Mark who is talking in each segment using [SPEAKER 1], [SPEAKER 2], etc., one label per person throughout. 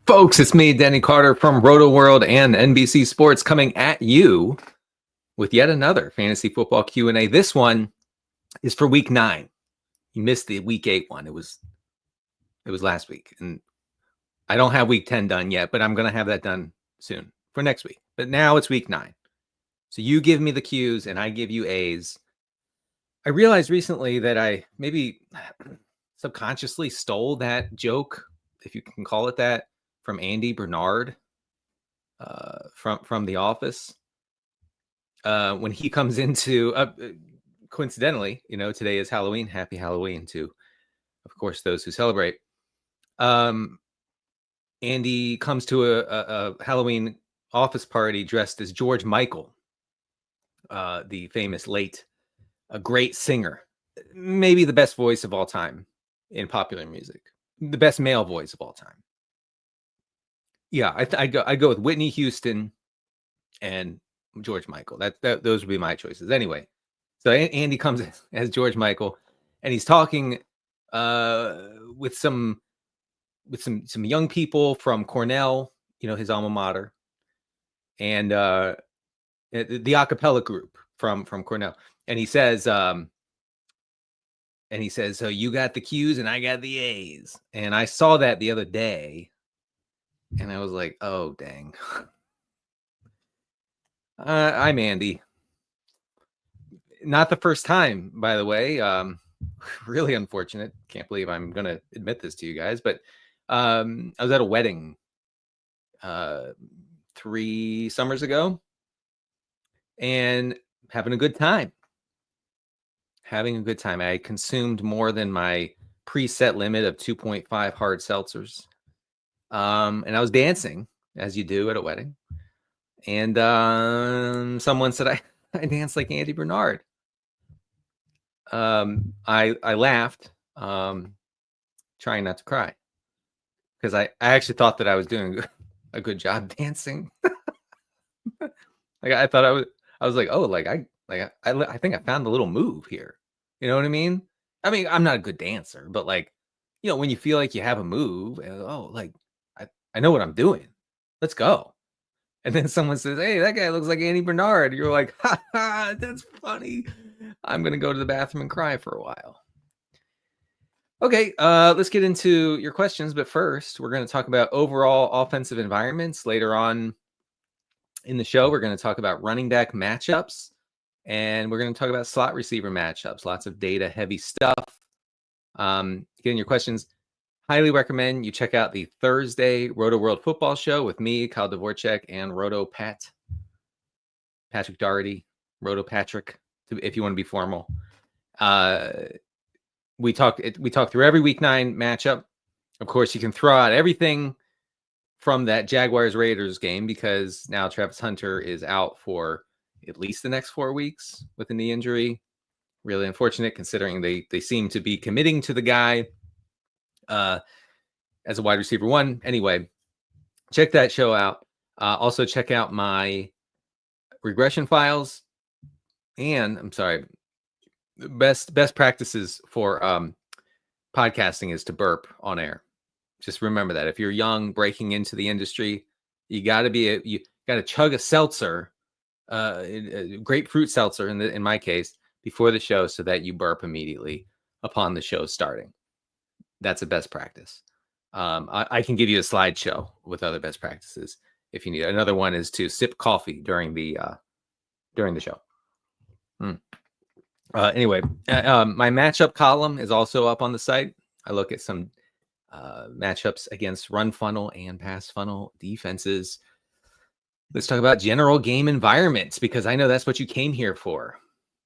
[SPEAKER 1] Folks, it's me, Denny Carter from Rotoworld and NBC Sports, coming at you with yet another fantasy football Q&A. This one is for week 9. You missed the week 8 one. It was last week, and I don't have week 10 done yet, but I'm going to have that done soon for next week. But now it's week 9. So you give me the Qs and I give you As. I realized recently that I maybe subconsciously stole that joke, if you can call it that, from Andy Bernard from The Office. When he comes into, coincidentally, today is Halloween. Happy Halloween to, of course, those who celebrate. Andy comes to a Halloween office party dressed as George Michael, the famous a great singer, maybe the best voice of all time in popular music, the best male voice of all time. Yeah, I go with Whitney Houston and George Michael. Those would be my choices. Anyway, so Andy comes as George Michael, and he's talking with some young people from Cornell, his alma mater, and the a cappella group from Cornell. And he says, so you got the Qs and I got the A's. And I saw that the other day, and I was like, oh, dang. I'm Andy. Not the first time, by the way. Really unfortunate. Can't believe I'm going to admit this to you guys. But I was at a wedding 3 summers ago and having a good time. I consumed more than my preset limit of 2.5 hard seltzers. And I was dancing, as you do at a wedding. And someone said I dance like Andy Bernard. I laughed, trying not to cry, because I actually thought that I was doing a good job dancing. I thought I was like, oh, I think I found the little move here. You know what I mean? I mean, I'm not a good dancer, but when you feel like you have a move, I know what I'm doing. Let's go. And then someone says, hey, that guy looks like Andy Bernard. You're like, ha ha, that's funny. I'm going to go to the bathroom and cry for a while. Okay, let's get into your questions. But first, we're going to talk about overall offensive environments. Later on in the show, we're going to talk about running back matchups. And we're going to talk about slot receiver matchups. Lots of data-heavy stuff. Getting your questions. Highly recommend you check out the Thursday Rotoworld football show with me, Kyle Dvorak, and Patrick Doherty, Roto Patrick, if you want to be formal. We talk through every week 9 matchup. Of course, you can throw out everything from that Jaguars-Raiders game, because now Travis Hunter is out for at least the next 4 weeks with a knee injury. Really unfortunate, considering they seem to be committing to the guy as a wide receiver 1. Anyway, check that show out. Also check out my regression files. And I'm sorry, best practices for podcasting is to burp on air. Just remember that if you're young, breaking into the industry, you got to chug a seltzer, a grapefruit seltzer in my case, before the show, so that you burp immediately upon the show starting. That's a best practice. I can give you a slideshow with other best practices if you need. Another one is to sip coffee during the show. Anyway, my matchup column is also up on the site. I look at some matchups against run funnel and pass funnel defenses. Let's talk about general game environments, because I know that's what you came here for.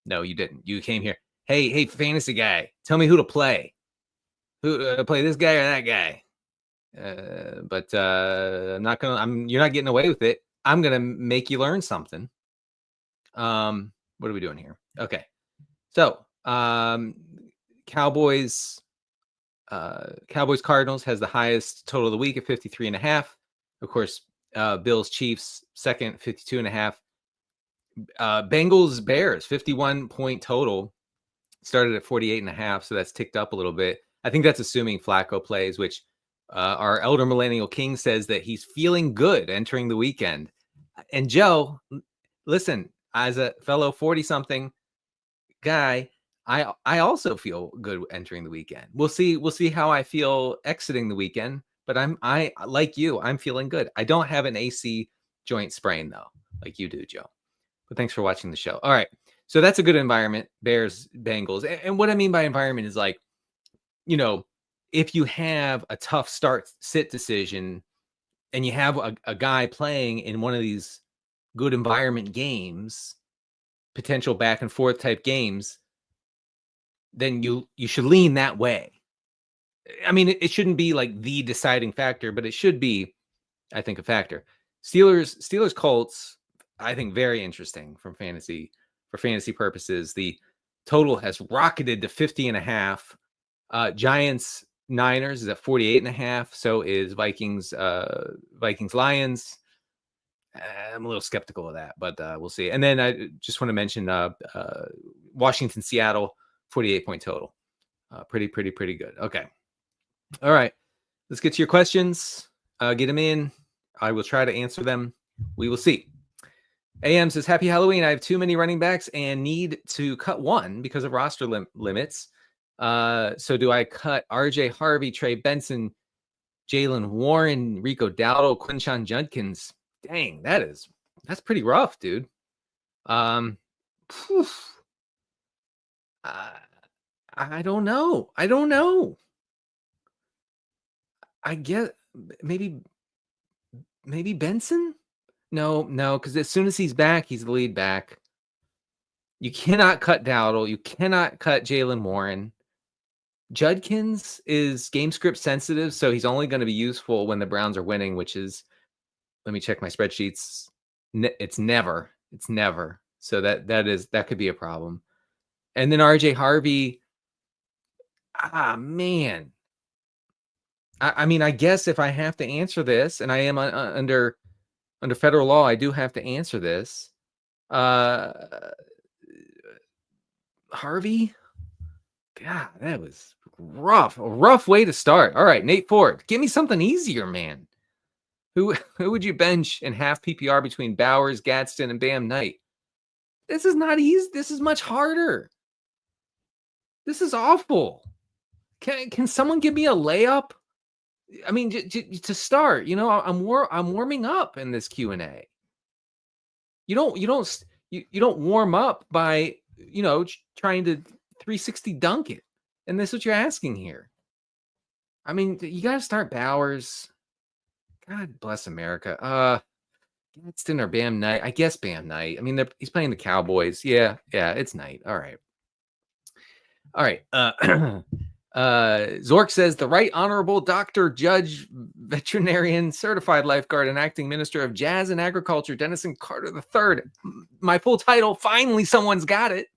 [SPEAKER 1] No, you didn't. You came here. Hey, fantasy guy, tell me who to play. Who play, this guy or that guy? But I'm not gonna. You're not getting away with it. I'm gonna make you learn something. What are we doing here? Okay, so Cowboys Cardinals has the highest total of the week at 53.5. Of course, Bills Chiefs second, 52.5. Bengals Bears 51 point total, started at 48.5, so that's ticked up a little bit. I think that's assuming Flacco plays, which Our elder millennial king says that he's feeling good entering the weekend. And Joe, listen, as a fellow 40-something guy, I also feel good entering the weekend. We'll see how I feel exiting the weekend, but I like you, I'm feeling good. I don't have an AC joint sprain though, like you do, Joe. But thanks for watching the show. All right. So that's a good environment, Bears, Bengals. And what I mean by environment is like, if you have a tough start sit decision and you have a guy playing in one of these good environment games, potential back and forth type games, then you should lean that way. I mean, it shouldn't be like the deciding factor, but it should be, I think, a factor. Steelers Colts, I think, very interesting for fantasy purposes. The total has rocketed to 50.5. Giants Niners is at 48.5. So is Vikings Lions. I'm a little skeptical of that, but we'll see. And then I just want to mention Washington Seattle 48-point total. Pretty good. Okay. All right. Let's get to your questions. Get them in. I will try to answer them. We will see. AM says, happy Halloween. I have too many running backs and need to cut one because of roster limits. So do I cut RJ Harvey, Trey Benson, Jalen Warren, Rico Dowdle, Quinshon Judkins? Dang, that's pretty rough, dude. I don't know. I get maybe Benson? No, because as soon as he's back, he's the lead back. You cannot cut Dowdle. You cannot cut Jalen Warren. Judkins is game script sensitive, so he's only going to be useful when the Browns are winning, which is, let me check my spreadsheets. It's never. So that could be a problem. And then RJ Harvey, man. I mean, I guess if I have to answer this, and I am under federal law, I do have to answer this. Harvey, God, that was rough. A rough way to start. All right, Nate Ford, give me something easier, man. Who would you bench in half PPR between Bowers, Gadsden, and Bam Knight? This is not easy. This is much harder. This is awful. Can someone give me a layup? I mean, to start, I'm warming up in this Q&A. You don't warm up by trying to 360 dunk it, and that's what you're asking here. I mean, you got to start Bowers. God bless America. Gadsden or Bam Knight? I guess Bam Knight. I mean, he's playing the Cowboys. Yeah, it's Knight. All right. Zork says the Right Honorable Dr. Judge, Veterinarian, Certified Lifeguard, and Acting Minister of Jazz and Agriculture, Dennison Carter III. My full title. Finally, someone's got it.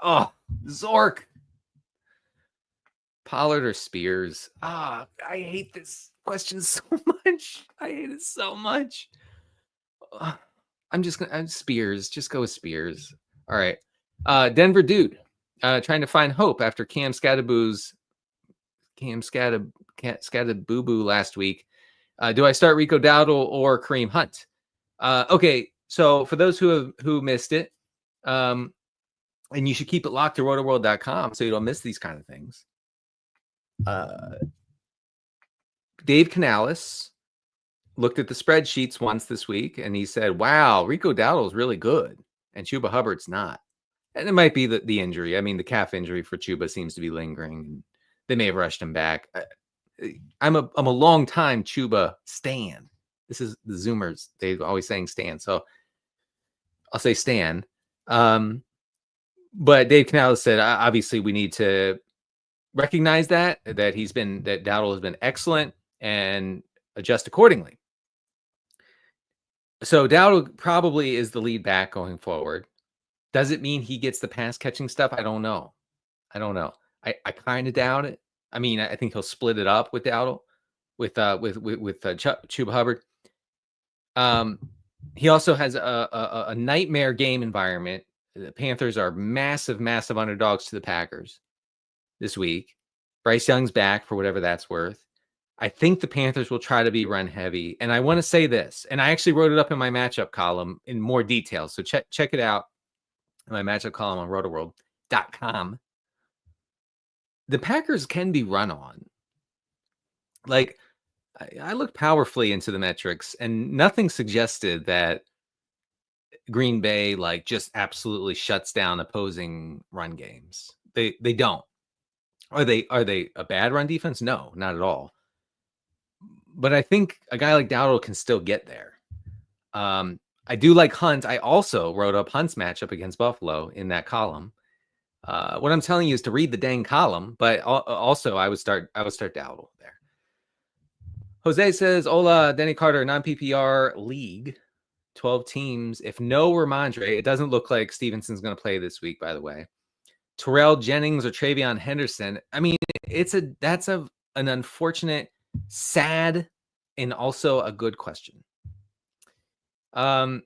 [SPEAKER 1] Oh, Zork. Pollard or Spears? I hate this question so much. I hate it so much. I'm Spears. Just go with Spears. All right. Denver Dude. Trying to find hope after Cam Scadaboo last week. Do I start Rico Dowdle or Kareem Hunt? Okay, so for those who missed it, and you should keep it locked to rotoworld.com so you don't miss these kind of things. Dave Canales looked at the spreadsheets once this week, and he said, wow, Rico Dowdle is really good, and Chuba Hubbard's not. And it might be the injury. I mean, the calf injury for Chuba seems to be lingering. They may have rushed him back. I'm a long time Chuba stan. This is the Zoomers. They're always saying stan. So I'll say stan. But Dave Canales said, obviously, we need to recognize that Dowdle has been excellent and adjust accordingly. So Dowdle probably is the lead back going forward. Does it mean he gets the pass catching stuff? I don't know. I kind of doubt it. I mean, I think he'll split it up with Dowdle, with Chuba Hubbard. He also has a nightmare game environment. The Panthers are massive underdogs to the Packers this week. Bryce Young's back for whatever that's worth. I think the Panthers will try to be run heavy. And I want to say this, and I actually wrote it up in my matchup column in more detail. So check it out in my matchup column on rotoworld.com. The Packers can be run on. Like, I looked powerfully into the metrics, and nothing suggested that Green Bay like just absolutely shuts down opposing run games. They don't. Are they a bad run defense? No, not at all. But I think a guy like Dowdle can still get there. I do like Hunt. I also wrote up Hunt's matchup against Buffalo in that column. What I'm telling you is to read the dang column, but also I would start Dowdle there. Jose says, "Hola, Denny Carter, non-PPR league, 12 teams. If no Ramondre, it doesn't look like Stevenson's going to play this week, by the way. Terrell Jennings or Travion Henderson. I mean, that's an unfortunate, sad, and also a good question. I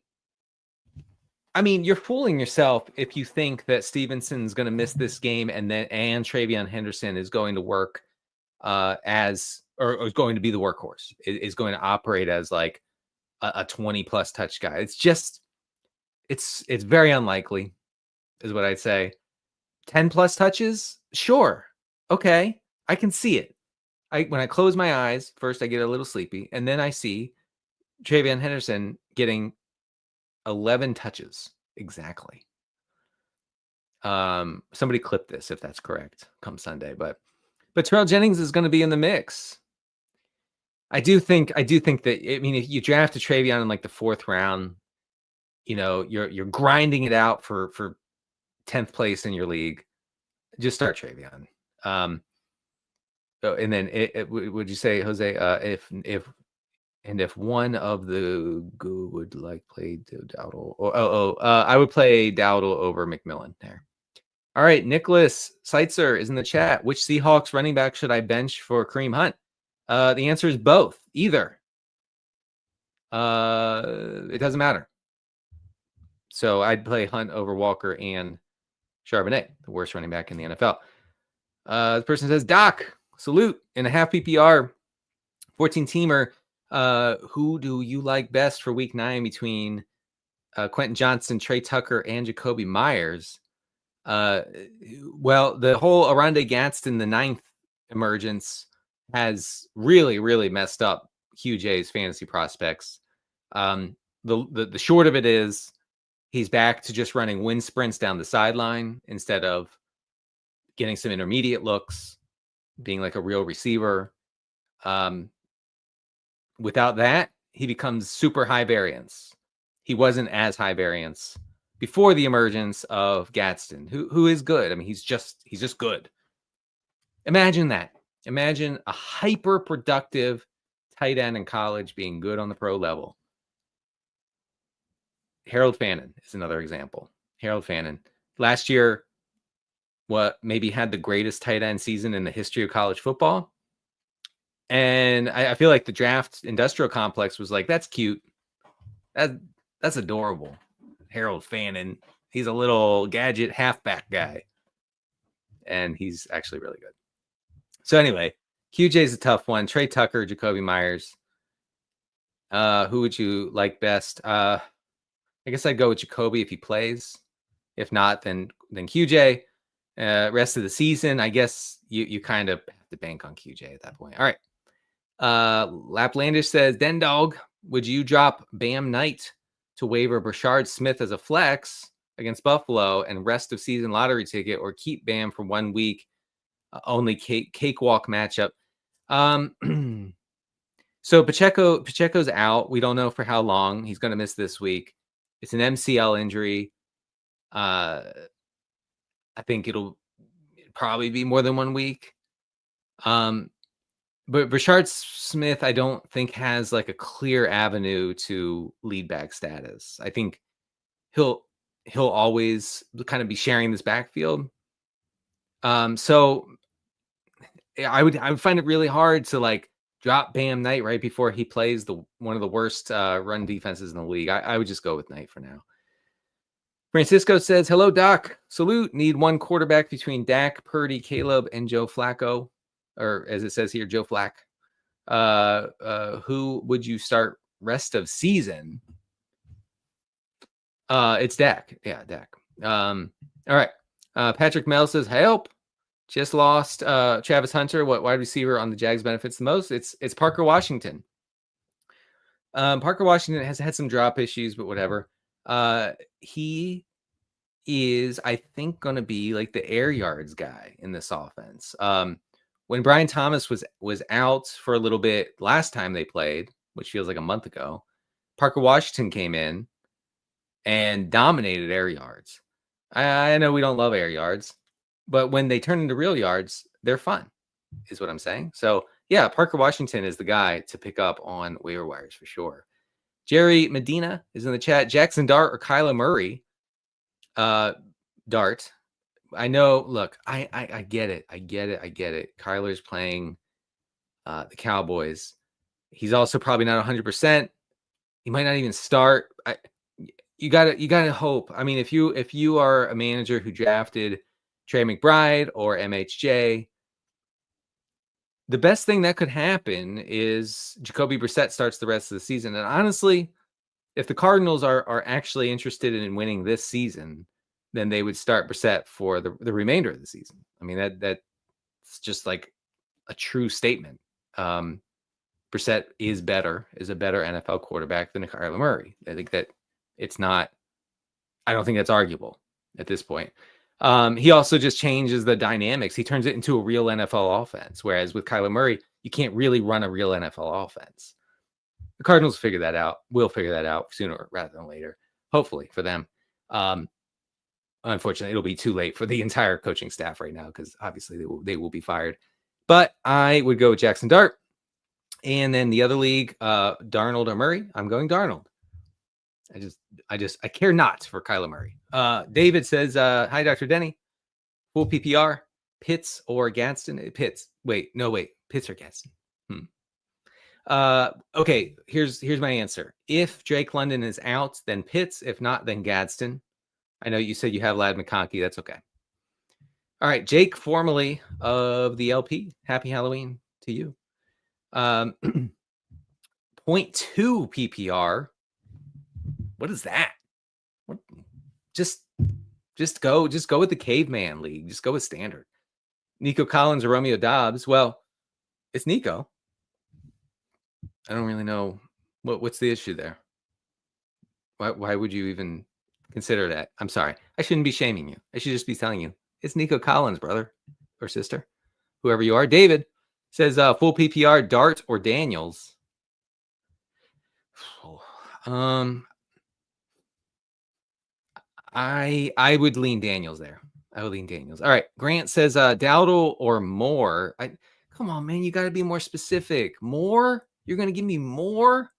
[SPEAKER 1] mean, you're fooling yourself if you think that Stevenson's going to miss this game and Travion Henderson is going to work is going to be the workhorse. Is going to operate as like a 20+ touch guy. It's just, it's very unlikely, is what I'd say. 10+ touches, sure, okay, I can see it. When I close my eyes, first I get a little sleepy, and then I see Travion Henderson getting 11 touches exactly. Somebody clip this if that's correct come Sunday, but Terrell Jennings is going to be in the mix. I do think that, I mean, if you draft a Travion in like the 4th round, you know, you're grinding it out for 10th place in your league. Just start Travion. And then would you say, Jose, if one of the good would like play Dowdle, I would play Dowdle over McMillan there. All right, Nicholas Seitzer is in the chat. Which Seahawks running back should I bench for Kareem Hunt? The answer is both. Either. It doesn't matter. So I'd play Hunt over Walker and Charbonnet, the worst running back in the NFL. The person says, Doc, salute in a half PPR 14-teamer. Who do you like best for week 9 between Quentin Johnson, Trey Tucker, and Jacoby Myers? Well, the whole Oronde Gadsden, the 9th emergence, has really, really messed up Hugh J's fantasy prospects. The short of it is he's back to just running wind sprints down the sideline instead of getting some intermediate looks, being like a real receiver. Without that, he becomes super high variance. He wasn't as high variance before the emergence of Gadsden, who is good. I mean, he's just good. Imagine that. Imagine a hyper productive tight end in college being good on the pro level. Harold Fannin is another example. Harold Fannin last year, maybe had the greatest tight end season in the history of college football. And I feel like the draft industrial complex was like, that's cute. That's adorable. Harold Fannin. He's a little gadget halfback guy. And he's actually really good. So anyway, QJ is a tough one. Trey Tucker, Jacoby Myers. Who would you like best? I guess I'd go with Jacoby if he plays. If not, then QJ. Rest of the season, I guess you kind of have to bank on QJ at that point. All right. Laplandish says, Den Dog, would you drop Bam Knight to waiver Brashard Smith as a flex against Buffalo and rest of season lottery ticket, or keep Bam for 1 week only cakewalk matchup? So Pacheco's out. We don't know for how long. He's going to miss this week. It's an MCL injury. I think it'll probably be more than 1 week. But Brashard Smith, I don't think has like a clear avenue to lead back status. I think he'll always kind of be sharing this backfield. So I would find it really hard to like drop Bam Knight right before he plays one of the worst run defenses in the league. I would just go with Knight for now. Francisco says, hello, Doc. Salute. Need one quarterback between Dak, Purdy, Caleb, and Joe Flacco. or as it says here, Joe Flack. Who would you start rest of season? It's Dak. Yeah, Dak. All right. Patrick Mel says, help. Just lost Travis Hunter. What wide receiver on the Jags benefits the most? It's Parker Washington. Parker Washington has had some drop issues, but whatever. He is, I think, going to be like the air yards guy in this offense. When Brian Thomas was out for a little bit last time they played, which feels like a month ago, Parker Washington came in and dominated air yards. I know we don't love air yards, but when they turn into real yards, they're fun, is what I'm saying. So, yeah, Parker Washington is the guy to pick up on waiver wires for sure. Jerry Medina is in the chat. Jackson Dart or Kyler Murray? Dart. I know. Look, I get it. I get it. Kyler's playing the Cowboys. He's also probably not 100%. He might not even start. You gotta hope. I mean, if you are a manager who drafted Trey McBride or MHJ, the best thing that could happen is Jacoby Brissett starts the rest of the season. And honestly, if the Cardinals are actually interested in winning this season, then they would start Brissett for the remainder of the season. I mean, that's just like a true statement. Brissett is a better NFL quarterback than Kyler Murray. I think that I don't think that's arguable at this point. He also just changes the dynamics. He turns it into a real NFL offense. Whereas with Kyler Murray, you can't really run a real NFL offense. The Cardinals will figure that out sooner rather than later, hopefully for them. Unfortunately, it'll be too late for the entire coaching staff right now because obviously they will be fired. But I would go with Jackson Dart. And then the other league, Darnold or Murray. I'm going Darnold. I care not for Kyler Murray. David says, hi, Dr. Denny. Full PPR, Pitts or Gadsden? Pitts. Pitts or Gadsden. Okay, here's my answer. If Drake London is out, then Pitts. If not, then Gadsden. I know you said you have Lad McConkey. That's okay. All right, Jake, formerly of the LP. Happy Halloween to you. 0.2 PPR. What is that? What? Just go with the caveman league. Just go with standard. Nico Collins or Romeo Dobbs. Well, it's Nico. I don't really know what's the issue there. Why would you even consider that? I'm sorry. I shouldn't be shaming you. I should just be telling you it's Nico Collins, brother or sister, whoever you are. David says full PPR, Dart or Daniels. I would lean Daniels there. I would lean Daniels. All right. Grant says Dowdle or Moore. Come on, man. You got to be more specific. More? You're going to give me more?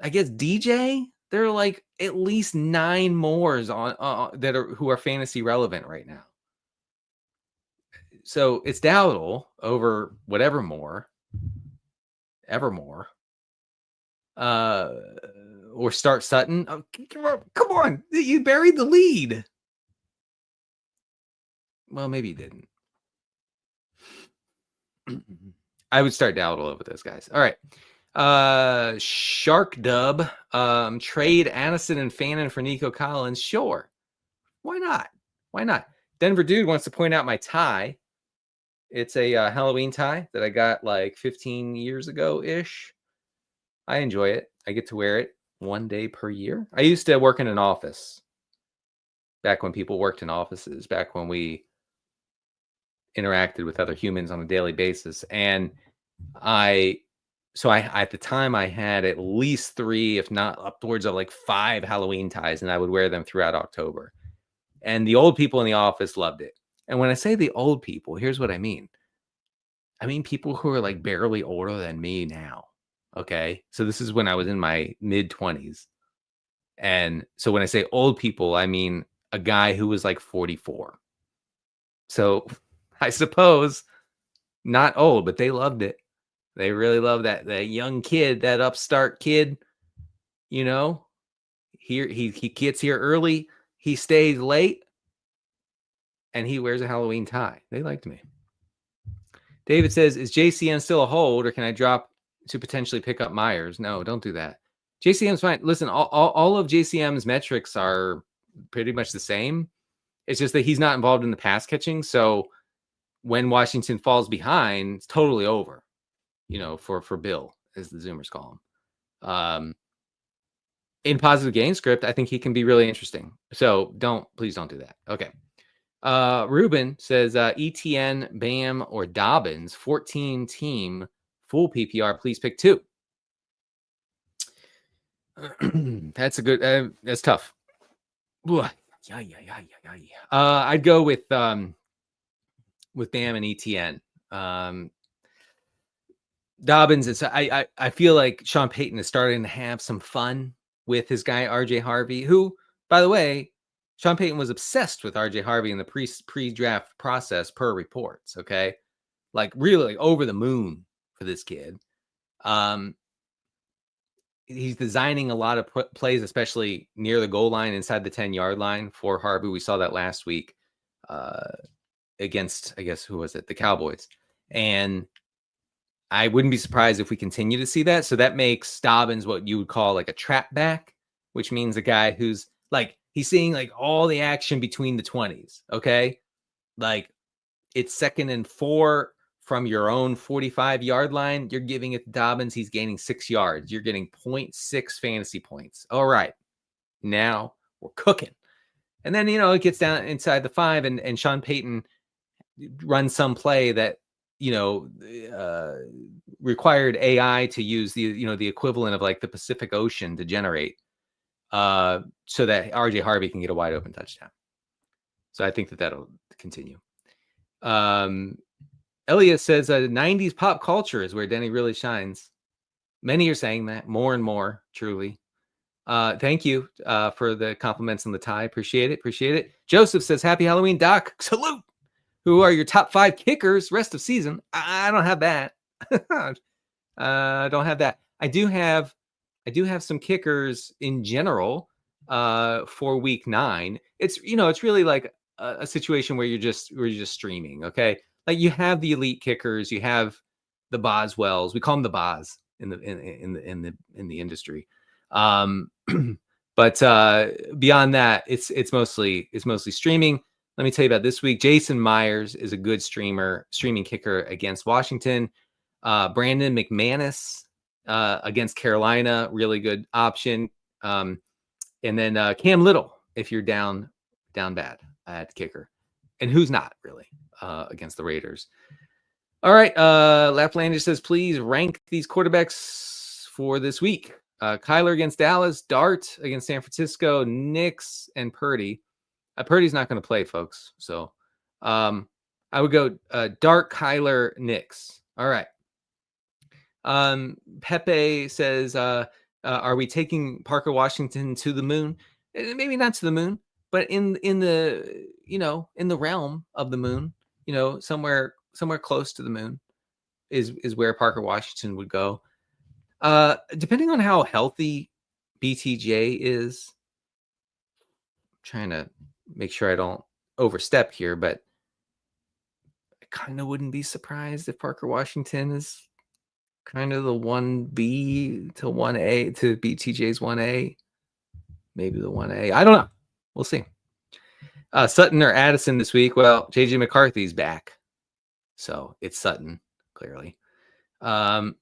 [SPEAKER 1] I guess DJ? There are like at least 9 mores on who are fantasy relevant right now. So it's Dowdle over whatever more. Evermore. Or start Sutton. Oh, come on. You buried the lead. Well, maybe you didn't. I would start Dowdle over those guys. All right. Shark Dub. Trade Addison and Fannin for Nico Collins. Sure. Why not? Denver Dude wants to point out my tie. It's a Halloween tie that I got like 15 years ago-ish. I enjoy it. I get to wear it one day per year. I used to work in an office back when people worked in offices, back when we interacted with other humans on a daily basis. And at the time I had at least 3, if not upwards of like 5 Halloween ties, and I would wear them throughout October. And the old people in the office loved it. And when I say the old people, here's what I mean. I mean people who are like barely older than me now. Okay. So this is when I was in my mid-20s. And so when I say old people, I mean a guy who was like 44. So I suppose not old, but they loved it. They really love that young kid, that upstart kid. You know, here he gets here early, he stays late, and he wears a Halloween tie. They liked me. David says, is JCM still a hold, or can I drop to potentially pick up Myers? No, don't do that. JCM's fine. Listen, all of JCM's metrics are pretty much the same. It's just that he's not involved in the pass catching. So when Washington falls behind, it's totally over, for Bill, as the Zoomers call him. In positive game script, I think he can be really interesting. So please don't do that. Okay. Ruben says, ETN, Bam, or Dobbins, 14 team, full PPR, please pick 2. That's a good, that's tough. I'd go with Bam and ETN. Dobbins, I feel like Sean Payton is starting to have some fun with his guy RJ Harvey, who, by the way, Sean Payton was obsessed with RJ Harvey in the pre-draft process, per reports. Okay, like really over the moon for this kid. He's designing a lot of plays, especially near the goal line, inside the 10-yard line for Harvey. We saw that last week against, I guess, who was it? The Cowboys. And I wouldn't be surprised if we continue to see that. So that makes Dobbins what you would call like a trap back, which means a guy who's like, he's seeing like all the action between the 20s. Okay. Like it's 2nd and 4 from your own 45-yard line. You're giving it to Dobbins. He's gaining 6 yards. You're getting 0.6 fantasy points. All right. Now we're cooking. And then, it gets down inside the 5 and Sean Payton runs some play that, required AI to use the equivalent of like the Pacific Ocean to generate so that RJ Harvey can get a wide open touchdown. So I think that'll continue. Elliot says 90s pop culture is where Denny really shines. Many are saying that, more and more, truly. Thank you for the compliments on the tie. Appreciate it. Joseph says, happy Halloween, Doc. Salute. Who are your top 5 kickers rest of season? I don't have that. I don't have that. I do have some kickers in general for week 9. It's it's really like a situation where you're just streaming. Okay, like you have the elite kickers, you have the Boswells. We call them the Bos in the industry. But beyond that, it's mostly streaming. Let me tell you about this week. Jason Myers is a good streaming kicker against Washington. Brandon McManus against Carolina, really good option. And then Cam Little, if you're down bad at kicker. And who's not really against the Raiders. All right. Laplander says, please rank these quarterbacks for this week. Kyler against Dallas, Dart against San Francisco, Nix, and Purdy. Purdy's not going to play, folks. So I would go Dart, Kyler, Nix. All right. Pepe says, are we taking Parker Washington to the moon? Maybe not to the moon, but in the in the realm of the moon, somewhere close to the moon is where Parker Washington would go. Depending on how healthy BTJ is, I'm trying to make sure I don't overstep here, but I kind of wouldn't be surprised if Parker Washington is kind of the 1B to 1A to BTJ's 1A, maybe the 1A. I don't know. We'll see. Sutton or Addison this week. Well, JJ McCarthy's back, so it's Sutton, clearly. All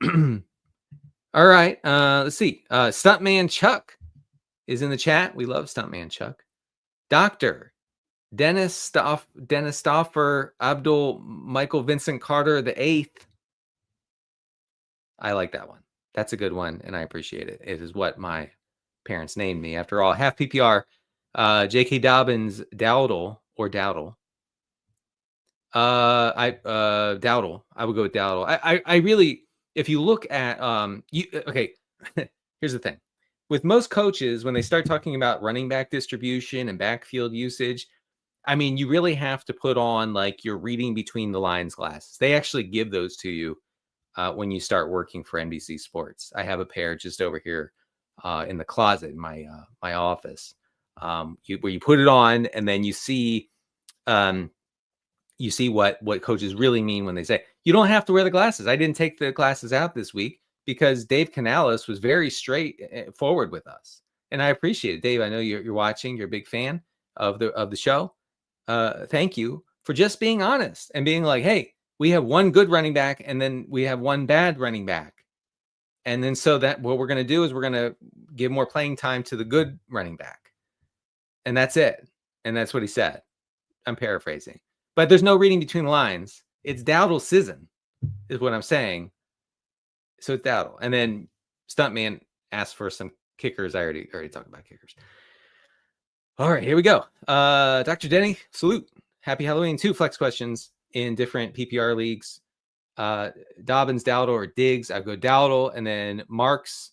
[SPEAKER 1] right. Let's see. Stuntman Chuck is in the chat. We love Stuntman Chuck. Doctor Dennis Stauffer, Abdul Michael Vincent Carter the 8th. I like that one. That's a good one, and I appreciate it. It is what my parents named me. After all, half PPR. J.K. Dobbins, Dowdle. Dowdle. I would go with Dowdle. I really, if you look at okay, here's the thing. With most coaches, when they start talking about running back distribution and backfield usage, I mean, you really have to put on like your reading between the lines glasses. They actually give those to you when you start working for NBC Sports. I have a pair just over here in the closet in my office, where you put it on and then you see what coaches really mean when they say. You don't have to wear the glasses. I didn't take the glasses out this week because Dave Canales was very straight forward with us, and I appreciate it. Dave, I know you're watching. You're a big fan of the show. Thank you for just being honest and being like, hey, we have one good running back, and then we have one bad running back. And then so that what we're going to do is we're going to give more playing time to the good running back. And that's it. And that's what he said. I'm paraphrasing. But there's no reading between the lines. It's Dowdle season, is what I'm saying. So it's Dowdle. And then Stuntman asked for some kickers. I already talked about kickers. All right, here we go. Dr. Denny, salute. Happy Halloween. 2 flex questions in different PPR leagues. Dobbins, Dowdle, or Diggs. I go Dowdle. And then Marks,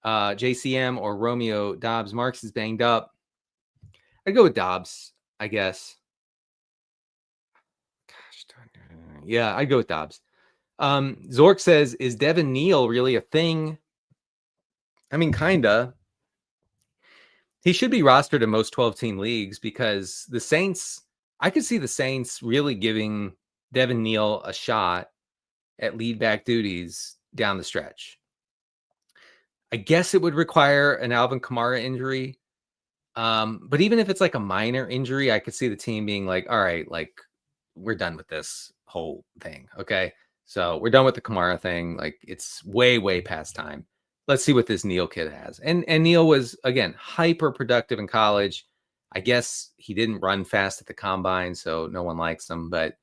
[SPEAKER 1] JCM, or Romeo Dobbs. Marks is banged up. I go with Dobbs, I guess. Gosh, yeah, I'd go with Dobbs. Zork says, is Devin Neal really a thing? I mean, kinda. He should be rostered in most 12-team leagues because the Saints, I could see the Saints really giving Devin Neal a shot at lead back duties down the stretch. I guess it would require an Alvin Kamara injury. But even if it's like a minor injury, I could see the team being like, all right, like we're done with this whole thing. Okay. So we're done with the Kamara thing. Like it's way, way past time. Let's see what this Neal kid has. And Neal was, again, hyper productive in college. I guess he didn't run fast at the combine, so no one likes him, but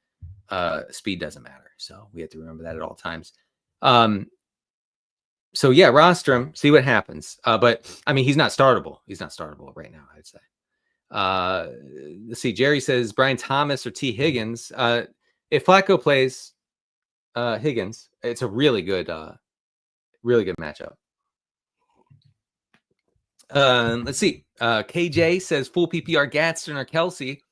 [SPEAKER 1] speed doesn't matter. So we have to remember that at all times. So yeah, roster him, see what happens. But I mean, he's not startable. He's not startable right now, I'd say. Let's see. Jerry says Brian Thomas or T. Higgins. If Flacco plays Higgins, it's a really good matchup. Let's see. KJ says full PPR Gadsden or Kelsey.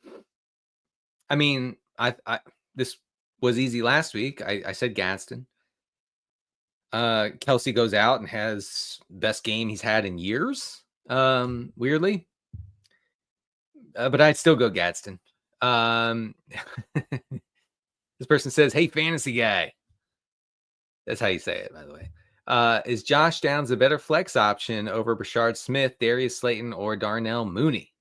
[SPEAKER 1] I mean, I this was easy last week. I said Gadsden. Kelsey goes out and has best game he's had in years. Weirdly. But I'd still go Gadsden. This person says, hey, fantasy guy. That's how you say it, by the way. Is Josh Downs a better flex option over Brashard Smith, Darius Slayton, or Darnell Mooney?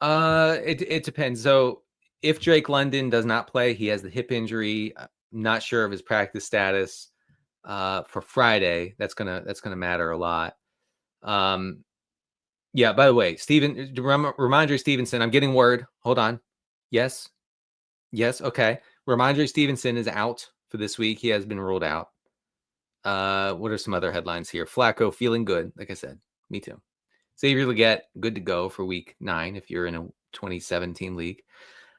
[SPEAKER 1] It depends. So if Drake London does not play, he has the hip injury. I'm not sure of his practice status for Friday. That's gonna matter a lot. Yeah, by the way, Steven, Ramondre Stevenson, I'm getting word. Hold on. Yes. Okay. Ramondre Stevenson is out for this week. He has been ruled out. What are some other headlines here? Flacco feeling good. Like I said, me too. Xavier Legette, good to go for week 9 if you're in a 2017 league.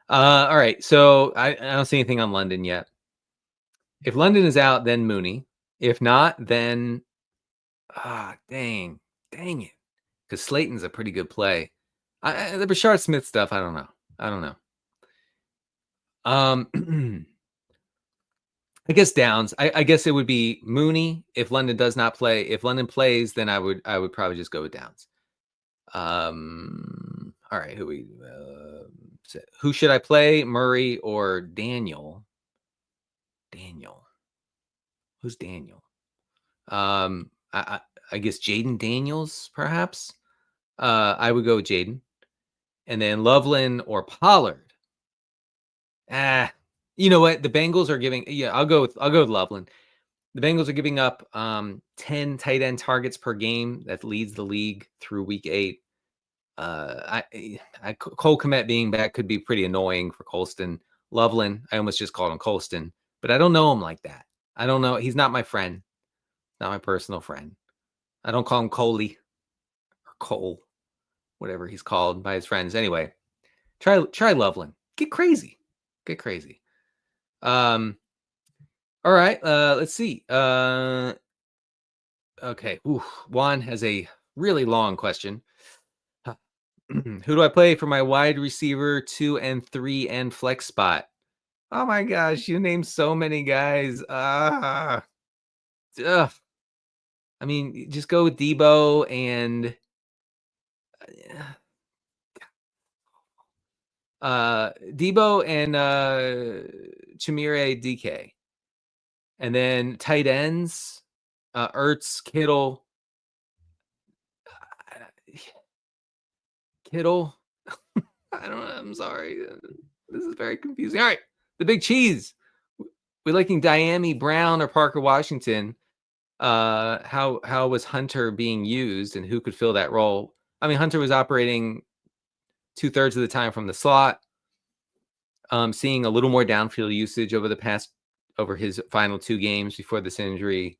[SPEAKER 1] All right. So I don't see anything on London yet. If London is out, then Mooney. If not, then dang it. Because Slayton's a pretty good play. The Brashard Smith stuff, I don't know. I guess Downs. I guess it would be Mooney if London does not play. If London plays, then I would probably just go with Downs. All right, who should I play? Murray or Daniel? Who's Daniel? I guess Jaden Daniels, perhaps. I would go with Jaden. And then Loveland or Pollard. You know what? The Bengals are giving. Yeah, I'll go with Loveland. The Bengals are giving up 10 tight end targets per game. That leads the league through week 8. Cole Kmet being back could be pretty annoying for Colston. Loveland, I almost just called him Colston, but I don't know him like that. I don't know. He's not my friend. Not my personal friend. I don't call him Coley or Cole, whatever he's called by his friends. Anyway, try Loveland. Get crazy. All right. Let's see. Okay. Juan has a really long question. Who do I play for my wide receiver 2 and 3 and flex spot? Oh my gosh, you named so many guys. I mean, just go with Debo and Chimere DK. And then tight ends, Ertz, Kittle. Kittle. I don't know. I'm sorry. This is very confusing. All right. The big cheese. We liking Diami Brown or Parker Washington. How was Hunter being used and who could fill that role? I mean, Hunter was operating 2/3 of the time from the slot. Seeing a little more downfield usage over his final 2 games before this injury.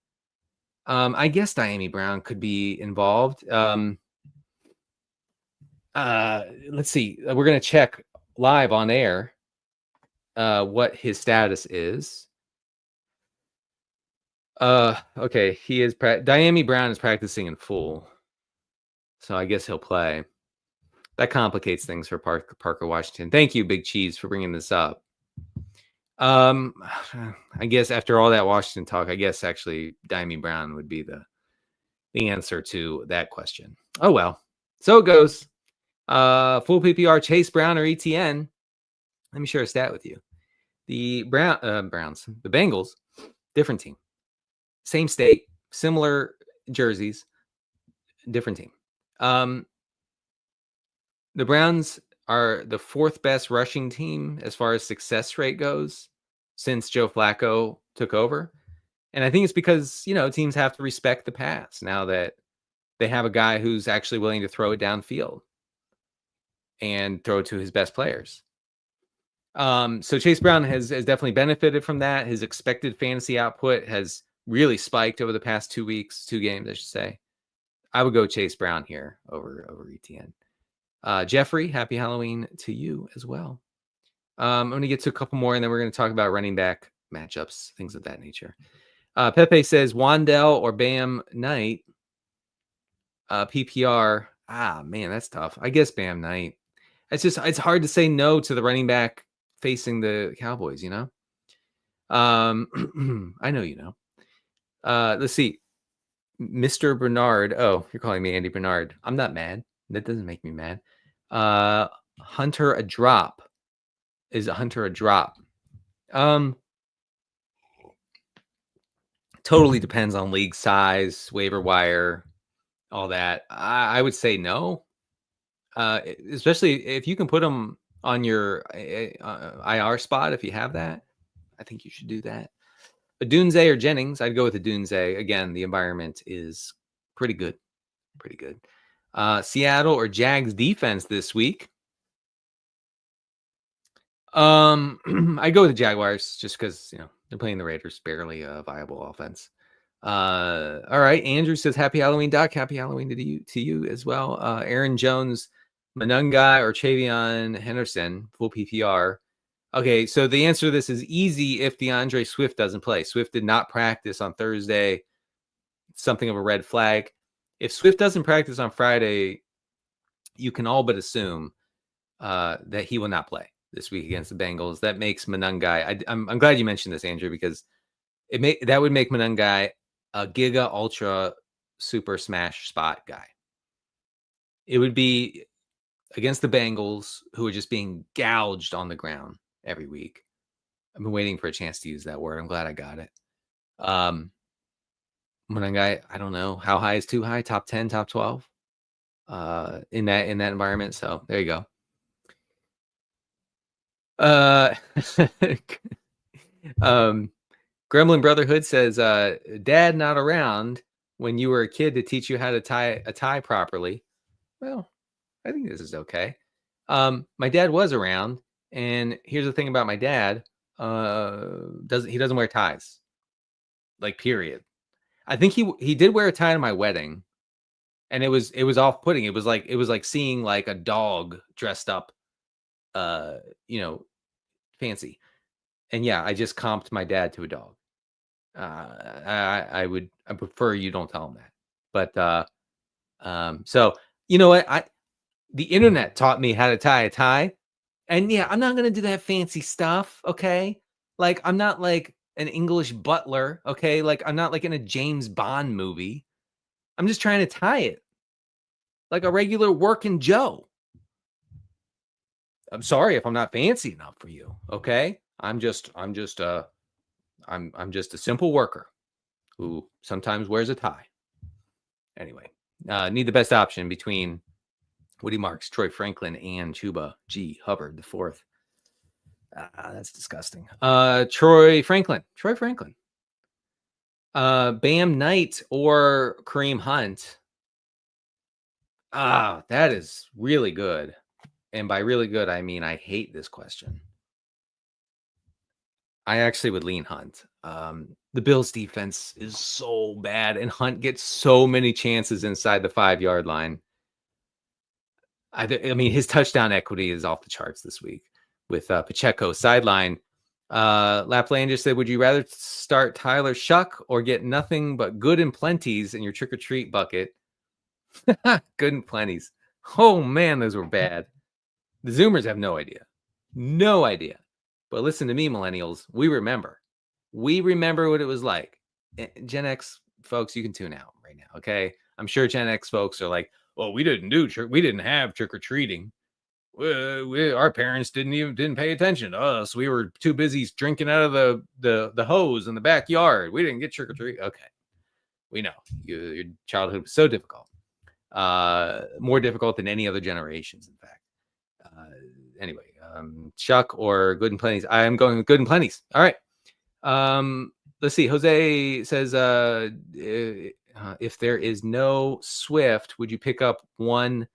[SPEAKER 1] I guess Diami Brown could be involved. Let's see. We're going to check live on air what his status is. Okay. He is Diami Brown is practicing in full. So I guess he'll play. That complicates things for Parker Washington. Thank you, Big Cheese, for bringing this up. I guess after all that Washington talk, I guess actually Diami Brown would be the answer to that question. Oh, well. So it goes. Full PPR, Chase Brown or ETN. Let me share a stat with you. The Browns, the Bengals, different team. Same state, similar jerseys, different team. The Browns are the 4th best rushing team as far as success rate goes since Joe Flacco took over. And I think it's because, teams have to respect the pass now that they have a guy who's actually willing to throw it downfield and throw it to his best players. So Chase Brown has definitely benefited from that. His expected fantasy output has really spiked over the past 2 games, I should say. I would go Chase Brown here over ETN. Jeffrey, happy Halloween to you as well. I'm going to get to a couple more, and then we're going to talk about running back matchups, things of that nature. Pepe says Wandell or Bam Knight. PPR. Man, that's tough. I guess Bam Knight. It's hard to say no to the running back facing the Cowboys, I know you know. Let's see. Mr. Bernard. Oh, you're calling me Andy Bernard. I'm not mad. That doesn't make me mad. Hunter a drop. Is Hunter a drop? Totally depends on league size, waiver wire, all that. I would say no. Especially if you can put them on your IR spot, if you have that, I think you should do that. But Dunze or Jennings, I'd go with the Dunze. Again, the environment is pretty good. Pretty good. Seattle or Jags defense this week. I go with the Jaguars just because, they're playing the Raiders, barely a viable offense. All right. Andrew says, happy Halloween, Doc. Happy Halloween to you as well. Aaron Jones, Manungai or Chavion Henderson, full PPR. Okay, so the answer to this is easy if DeAndre Swift doesn't play. Swift did not practice on Thursday. Something of a red flag. If Swift doesn't practice on Friday, you can all but assume that he will not play this week against the Bengals. That makes Manungai. I'm glad you mentioned this, Andrew, because that would make Manungai a Giga Ultra Super Smash spot guy. It would be against the Bengals, who are just being gouged on the ground every week. I've been waiting for a chance to use that word. I'm glad I got it. Manungai, I don't know how high is too high. Top 10, top 12 in that environment. So there you go. Gremlin Brotherhood says, Dad not around when you were a kid to teach you how to tie a tie properly. Well, I think this is okay. My dad was around, and here's the thing about my dad. He doesn't wear ties. Like, period. I think he did wear a tie to my wedding, and it was off-putting. It was like seeing like a dog dressed up, fancy. And yeah, I just comped my dad to a dog. I prefer you don't tell him that. But so you know what? The internet taught me how to tie a tie. And yeah, I'm not gonna do that fancy stuff, okay? Like, I'm not like an English butler, okay? Like, I'm not like in a James Bond movie. I'm just trying to tie it like a regular working Joe. I'm sorry if I'm not fancy enough for you, okay? I'm just I'm just a simple worker who sometimes wears a tie. Anyway, need the best option between Woody Marks, Troy Franklin, and Chuba G. Hubbard IV. That's disgusting. Troy Franklin. Bam Knight or Kareem Hunt. That is really good. And by really good, I mean I hate this question. I actually would lean Hunt. The Bills defense is so bad, and Hunt gets so many chances inside the 5-yard line. I mean, his touchdown equity is off the charts this week with Pacheco sideline. Lapland said, would you rather start Tyler Shuck or get nothing but good and plenties in your trick-or-treat bucket? Good and plenties. Oh, man, those were bad. The Zoomers have no idea. No idea. But listen to me, millennials. We remember. We remember what it was like. Gen X folks, you can tune out right now, okay? I'm sure Gen X folks are like, well, we didn't have trick-or-treating. Our parents didn't pay attention to us. We were too busy drinking out of the hose in the backyard. We didn't get trick-or-treat. Okay. We know. Your childhood was so difficult. More difficult than any other generations, in fact. Anyway, Chuck or Good and Plenty's. I am going with Good and Plenty's. All right. Let's see. Jose says, if there is no Swift, would you pick one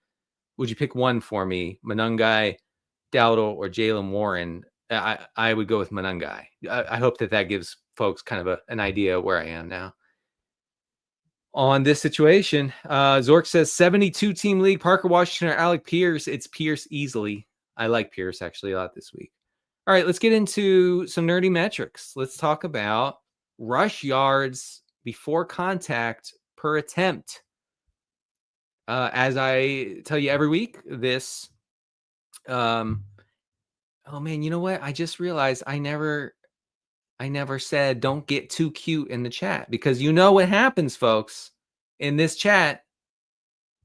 [SPEAKER 1] for me? Monungai, Dowdle, or Jalen Warren? I would go with Monungai. I hope that gives folks kind of an idea where I am now on this situation. Zork says 72-team league, Parker Washington or Alec Pierce. It's Pierce easily. I like Pierce actually a lot this week. All right, let's get into some nerdy metrics. Let's talk about rush yards before contact per attempt. As I tell you every week, this, oh man, you know what? I just realized I never said don't get too cute in the chat, because you know what happens, folks, in this chat.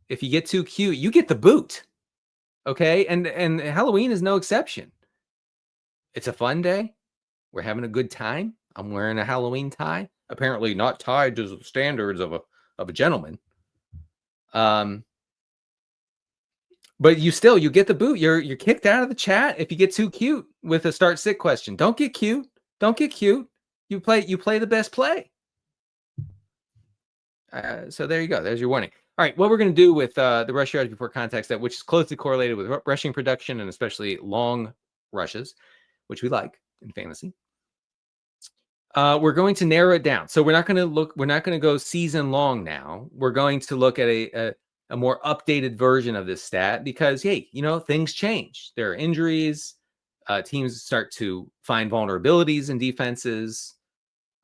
[SPEAKER 1] If you get too cute, you get the boot. Okay. And Halloween is no exception. It's a fun day. We're having a good time. I'm wearing a Halloween tie, apparently not tied to the standards of a gentleman. But you get the boot. You're kicked out of the chat if you get too cute with a start sit question. Don't get cute. You play the best play. So there you go. There's your warning. All right, what we're going to do with the rush yards before contact stat, which is closely correlated with rushing production and especially long rushes, which we like in fantasy. We're going to narrow it down. So we're not going to go season long now. We're going to look at a more updated version of this stat because, hey, things change. There are injuries. Teams start to find vulnerabilities in defenses.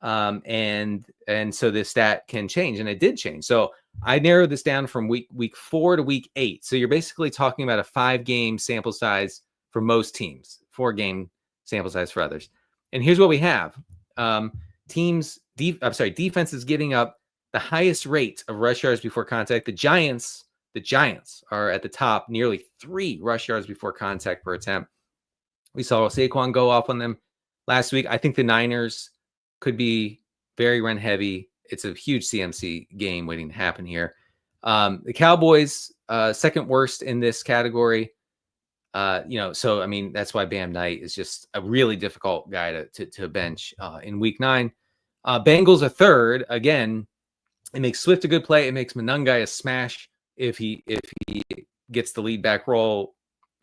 [SPEAKER 1] And so this stat can change, and it did change. So I narrowed this down from week 4 to week 8. So you're basically talking about a 5-game sample size for most teams, 4-game sample size for others. And here's what we have. Defenses getting up the highest rate of rush yards before contact. The Giants are at the top, nearly 3 rush yards before contact per attempt. We saw Saquon go off on them last week. I think the Niners could be very run heavy. It's a huge CMC game waiting to happen here. The Cowboys, second worst in this category. So I mean, that's why Bam Knight is just a really difficult guy to bench in week 9. Bengals are third. Again, it makes Swift a good play. It makes Monungai a smash if he gets the lead back role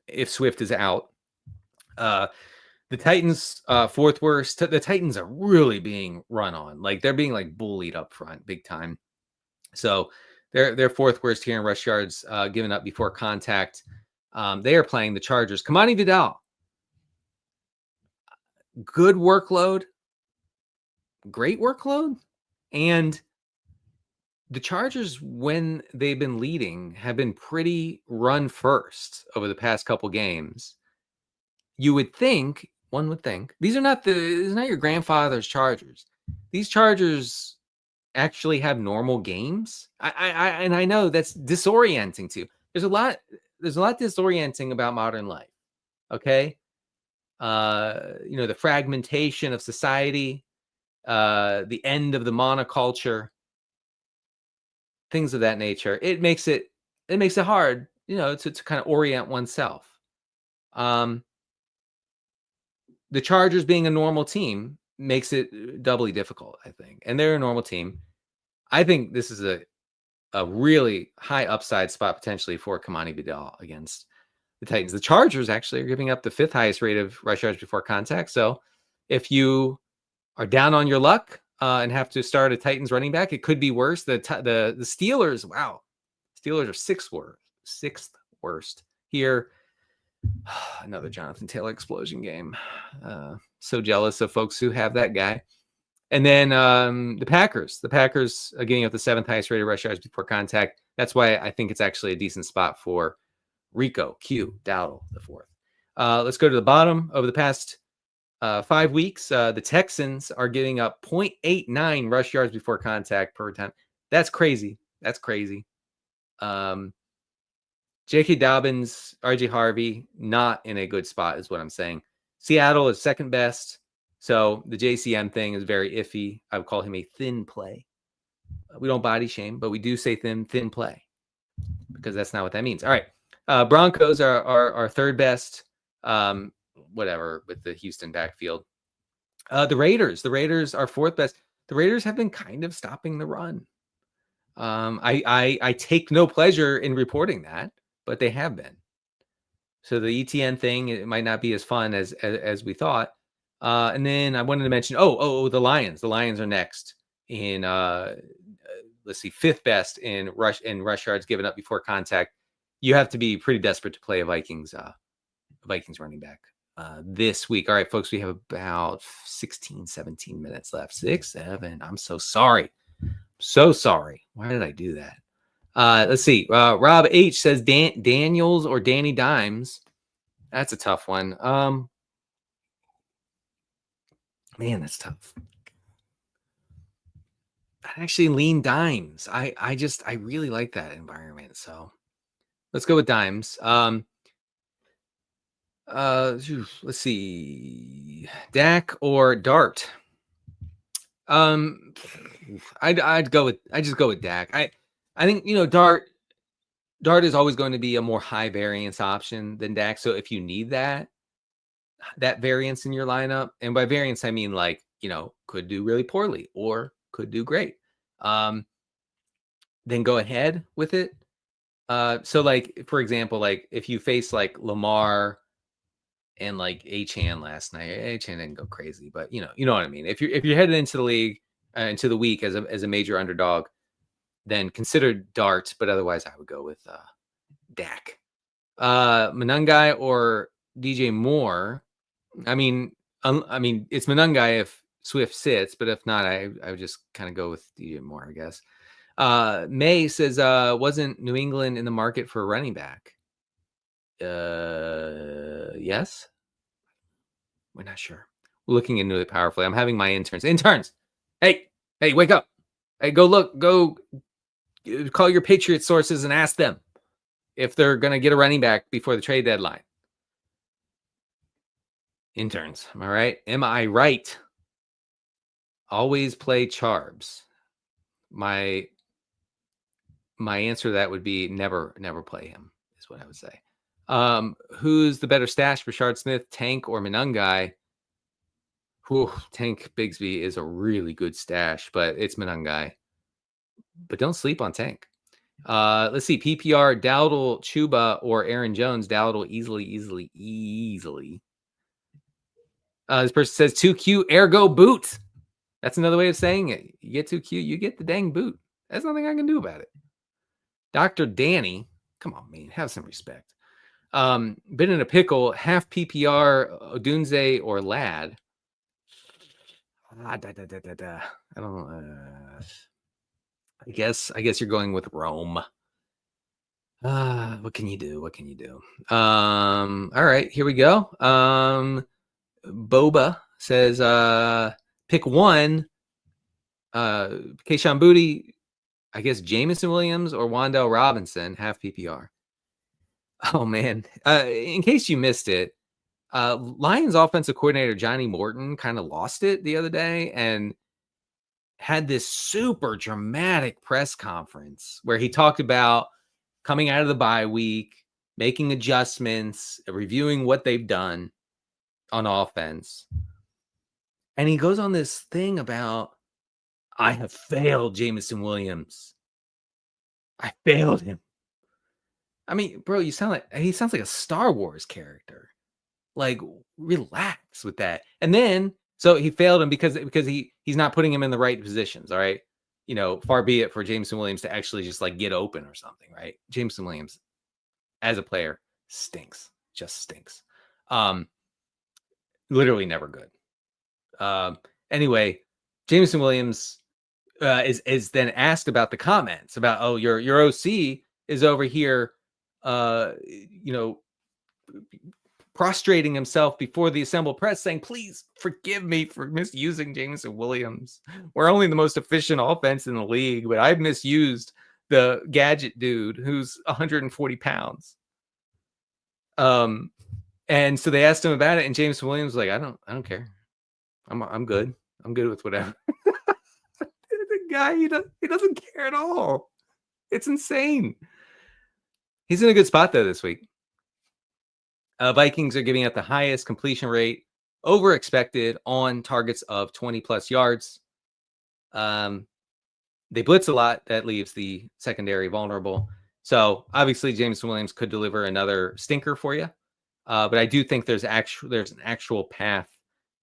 [SPEAKER 1] if Swift is out. The Titans, fourth worst. The Titans are really being run on. Like they're being bullied up front big time. So they're fourth worst here in rush yards given up before contact. They are playing the Chargers. Kamani Vidal. Good workload. Great workload. And the Chargers, when they've been leading, have been pretty run first over the past couple games. One would think, this is not your grandfather's Chargers. These Chargers actually have normal games. I know that's disorienting too. There's a lot disorienting about modern life. Okay. The fragmentation of society. the end of the monoculture, things of that nature. It makes it hard, to kind of orient oneself. The Chargers being a normal team makes it doubly difficult, I think. And they're a normal team. I think this is a really high upside spot potentially for Kamani Vidal against the Titans. The Chargers actually are giving up the 5th highest rate of rush yards before contact. So if you are down on your luck and have to start a Titans running back, it could be worse. The Steelers, wow. Steelers are 6th worst here. Another Jonathan Taylor explosion game. So jealous of folks who have that guy. And then the Packers are getting up the 7th highest rated rush yards before contact. That's why I think it's actually a decent spot for Rico, Q, Dowdle, the 4th. Let's go to the bottom. Over the past 5 weeks, the Texans are giving up 0.89 rush yards before contact per time. That's crazy. J.K. Dobbins, R.J. Harvey, not in a good spot is what I'm saying. Seattle is 2nd best. So the JCM thing is very iffy. I would call him a thin play. We don't body shame, but we do say thin play because that's not what that means. All right. Broncos are 3rd best. Whatever with the Houston backfield. The Raiders are 4th best. The Raiders have been kind of stopping the run. I take no pleasure in reporting that, but they have been. So the ETN thing, it might not be as fun as we thought. And then I wanted to mention, the Lions. The Lions are next in, let's see, 5th best in rush yards given up before contact. You have to be pretty desperate to play a Vikings running back this week. All right, folks, we have about 16, 17 minutes left. 6, 7. I'm so sorry. Why did I do that? Let's see. Rob H says Daniels or Danny Dimes. That's a tough one. Man, that's tough. I actually lean Dimes. I really like that environment. So let's go with Dimes. Let's see. Dak or Dart. I just go with Dak. I think, Dart is always going to be a more high variance option than Dak. So if you need that variance in your lineup, and by variance, I mean could do really poorly or could do great. Then go ahead with it. So for example, if you face Lamar and Achane last night, Achane didn't go crazy, but you know what I mean. If you're headed into the league, into the week as a major underdog, then consider Dart, but otherwise I would go with Dak. Monangai or DJ Moore. I mean, it's Monangai if Swift sits, but if not, I would just kind of go with DJ Moore, I guess. May says, wasn't New England in the market for a running back? Yes. We're not sure. We're looking into it powerfully. I'm having my interns. Hey, wake up. Hey, go call your Patriot sources and ask them if they're going to get a running back before the trade deadline. Interns, am I right? Am I right? Always play Charbs. My answer to that would be never play him, is what I would say. Who's the better stash, Rashard Smith, Tank, or Monangai? Tank Bigsby is a really good stash, but it's Monangai. But don't sleep on Tank. Let's see. PPR, Dowdle, Chuba, or Aaron Jones. Dowdle easily. This person says 2Q, ergo boot. That's another way of saying it. You get 2Q, you get the dang boot. There's nothing I can do about it. Dr. Danny, come on, man, have some respect. Been in a pickle, half PPR, Odunze or Lad. I don't know. I guess you're going with Rome. What can you do? All right, here we go. Boba says, pick one. Keyshawn Booty, I guess Jameson Williams or Wan'Dale Robinson, half PPR. Oh man. In case you missed it, Lions offensive coordinator Johnny Morton kind of lost it the other day, and had this super dramatic press conference where he talked about coming out of the bye week, making adjustments, reviewing what they've done on offense. And he goes on this thing about, I have failed Jameson Williams. I failed him. I mean, bro, he sounds like a Star Wars character. Like, relax with that. And then, so he failed him because he's not putting him in the right positions. All right. Far be it for Jameson Williams to actually just like get open or something, right? Jameson Williams as a player stinks, just stinks. Literally never good. Anyway, Jameson Williams is then asked about the comments about, oh, your OC is over here, prostrating himself before the assembled press saying, please forgive me for misusing Jameson Williams. We're only the most efficient offense in the league, but I've misused the gadget dude who's 140 pounds. And so they asked him about it, and Jameson Williams was like, I don't care. I'm good. I'm good with whatever. The guy, he doesn't care at all. It's insane. He's in a good spot though this week. Vikings are giving out the highest completion rate over expected on targets of 20 plus yards. They blitz a lot. That leaves the secondary vulnerable. So obviously Jameson Williams could deliver another stinker for you. But I do think there's an actual path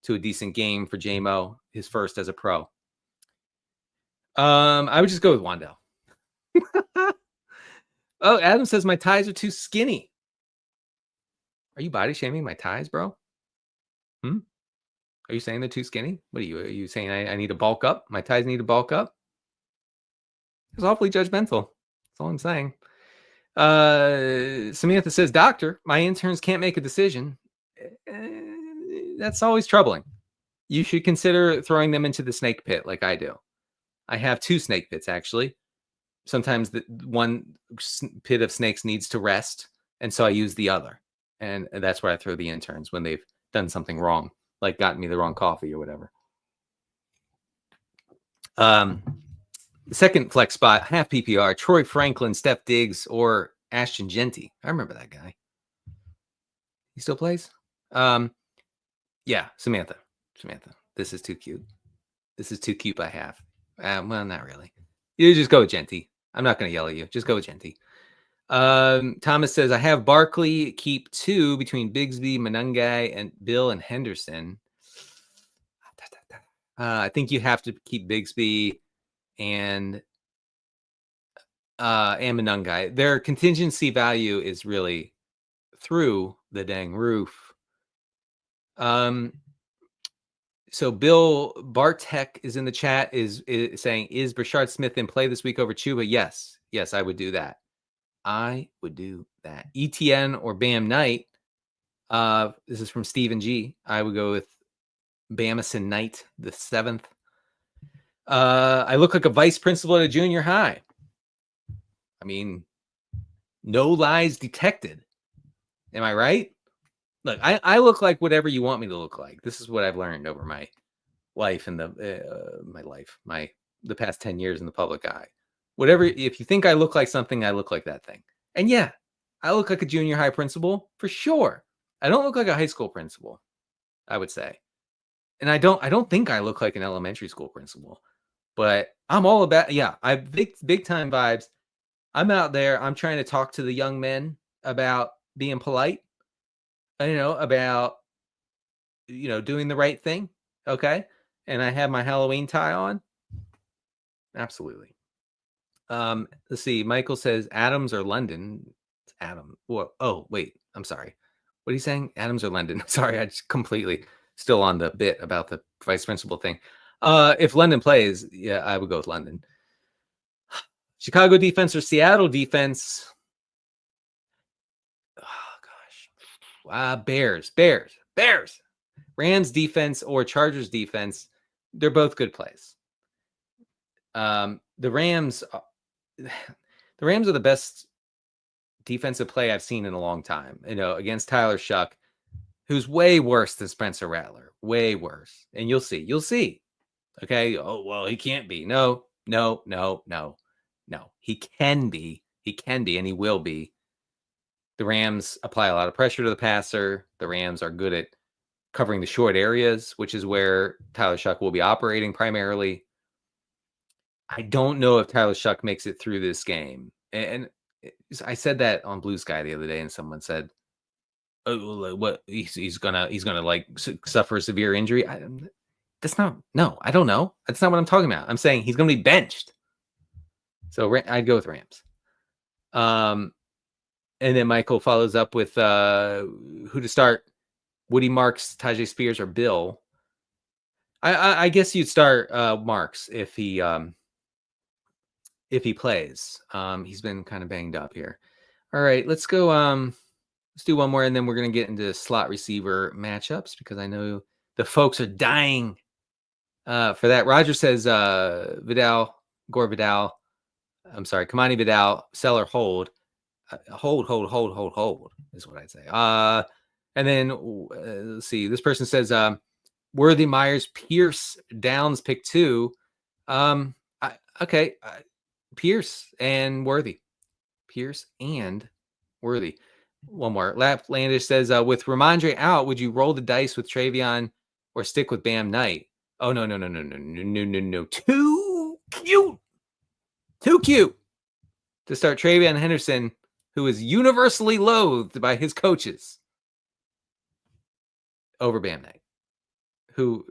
[SPEAKER 1] to a decent game for JMO, his first as a pro. I would just go with Wandell. Oh, Adam says my ties are too skinny. Are you body shaming my ties, bro? Are you saying they're too skinny? What are you saying? I need to bulk up? My ties need to bulk up? It's awfully judgmental. That's all I'm saying. Samantha says, doctor, my interns can't make a decision. That's always troubling. You should consider throwing them into the snake pit like I do. I have 2 snake pits, actually. Sometimes the one pit of snakes needs to rest, and so I use the other. And that's where I throw the interns when they've done something wrong, like gotten me the wrong coffee or whatever. Second flex spot, half PPR, Troy Franklin, Steph Diggs, or Ashton Genty. I remember that guy. He still plays? Yeah, Samantha. This is too cute. This is too cute by half. Well, not really. You just go with Genty. I'm not going to yell at you. Just go with Genty. Thomas says, I have Barkley keep 2 between Bigsby, Manungai, and Bill and Henderson. I think you have to keep Bigsby and Manungai. Their contingency value is really through the dang roof. So Bill Bartek is in the chat, is saying, is Brashard Smith in play this week over Chuba? Yes, I would do that. ETN or Bam Knight. This is from Stephen G. I would go with Bamison Knight, the 7th. I look like a vice principal at a junior high. I mean, no lies detected. Am I right? Look, I look like whatever you want me to look like. This is what I've learned over my life and the past 10 years in the public eye. Whatever, if you think I look like something, I look like that thing. And yeah, I look like a junior high principal for sure. I don't look like a high school principal, I would say. And I don't think I look like an elementary school principal. But I'm all about, I have big time vibes. I'm out there. I'm trying to talk to the young men about being polite, about, doing the right thing. Okay. And I have my Halloween tie on. Absolutely. Let's see. Michael says Adams or London. It's Adam. Oh, wait. I'm sorry. What are you saying? Adams or London? Sorry. I just completely still on the bit about the vice principal thing. If London plays, I would go with London. Chicago defense or Seattle defense? Oh, gosh. Bears. Rams defense or Chargers defense? They're both good plays. The Rams are the best defensive play I've seen in a long time, against Tyler Shuck, who's way worse than Spencer Rattler, way worse. And you'll see. Okay. Oh, well, he can't be. No, no, no, no, no. He can be. He can be, and he will be. The Rams apply a lot of pressure to the passer. The Rams are good at covering the short areas, which is where Tyler Shuck will be operating primarily. I don't know if Tyler Shuck makes it through this game. And I said that on Blue Sky the other day, and someone said, "Oh, what he's gonna like suffer a severe injury." That's not. No, I don't know. That's not what I'm talking about. I'm saying he's gonna be benched. So I'd go with Rams. And then Michael follows up with who to start: Woody, Marks, Tajay Spears, or Bill. I guess you'd start Marks if he plays. He's been kind of banged up here. All right, let's go. Let's do one more, and then we're gonna get into slot receiver matchups because I know the folks are dying for that. Roger says Gore Vidal. I'm sorry, Kamani Vidal, sell or hold. Hold is what I'd say. And then let's see. This person says Worthy, Myers, Pierce, Downs, pick 2. Okay. Pierce and Worthy. Pierce and Worthy. One more. Laplandish says, with Ramondre out, would you roll the dice with Travion or stick with Bam Knight? Oh, no. Too cute to start Travion Henderson, who is universally loathed by his coaches, over Bam Knight, who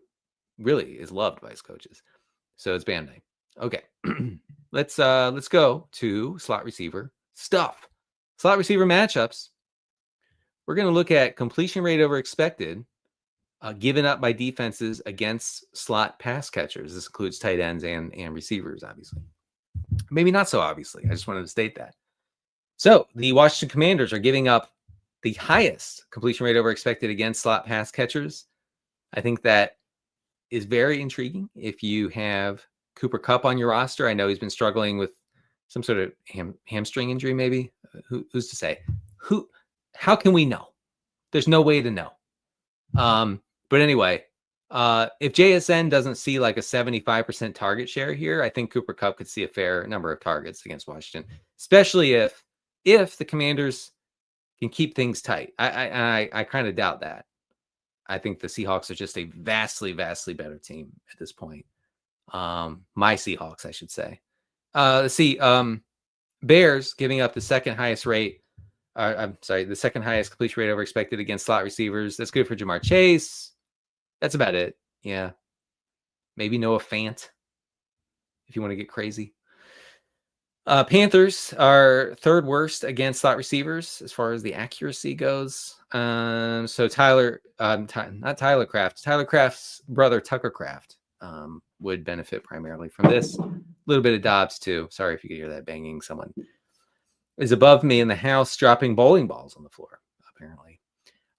[SPEAKER 1] really is loved by his coaches. So it's Bam Knight. Okay. Let's go to slot receiver stuff. Slot receiver matchups. We're going to look at completion rate over expected, given up by defenses against slot pass catchers. This includes tight ends and receivers, obviously. Maybe not so obviously. I just wanted to state that. So the Washington Commanders are giving up the highest completion rate over expected against slot pass catchers. I think that is very intriguing. If you have Cooper Kupp on your roster, I know he's been struggling with some sort of hamstring injury, maybe. Who's to say? How can we know? There's no way to know. But anyway, if JSN doesn't see like a 75% target share here, I think Cooper Kupp could see a fair number of targets against Washington, especially if the Commanders can keep things tight. I kind of doubt that. I think the Seahawks are just a vastly, vastly better team at this point. My Seahawks, I should say. Let's see. Bears giving up the second highest rate. The second highest completion rate over expected against slot receivers. That's good for Jamar Chase. That's about it. Yeah. Maybe Noah Fant, if you want to get crazy. Panthers are third worst against slot receivers as far as the accuracy goes. So Tyler Kraft's brother, Tucker Kraft, would benefit primarily from this. A little bit of Dobbs, too. Sorry if you could hear that banging. Someone is above me in the house dropping bowling balls on the floor, apparently.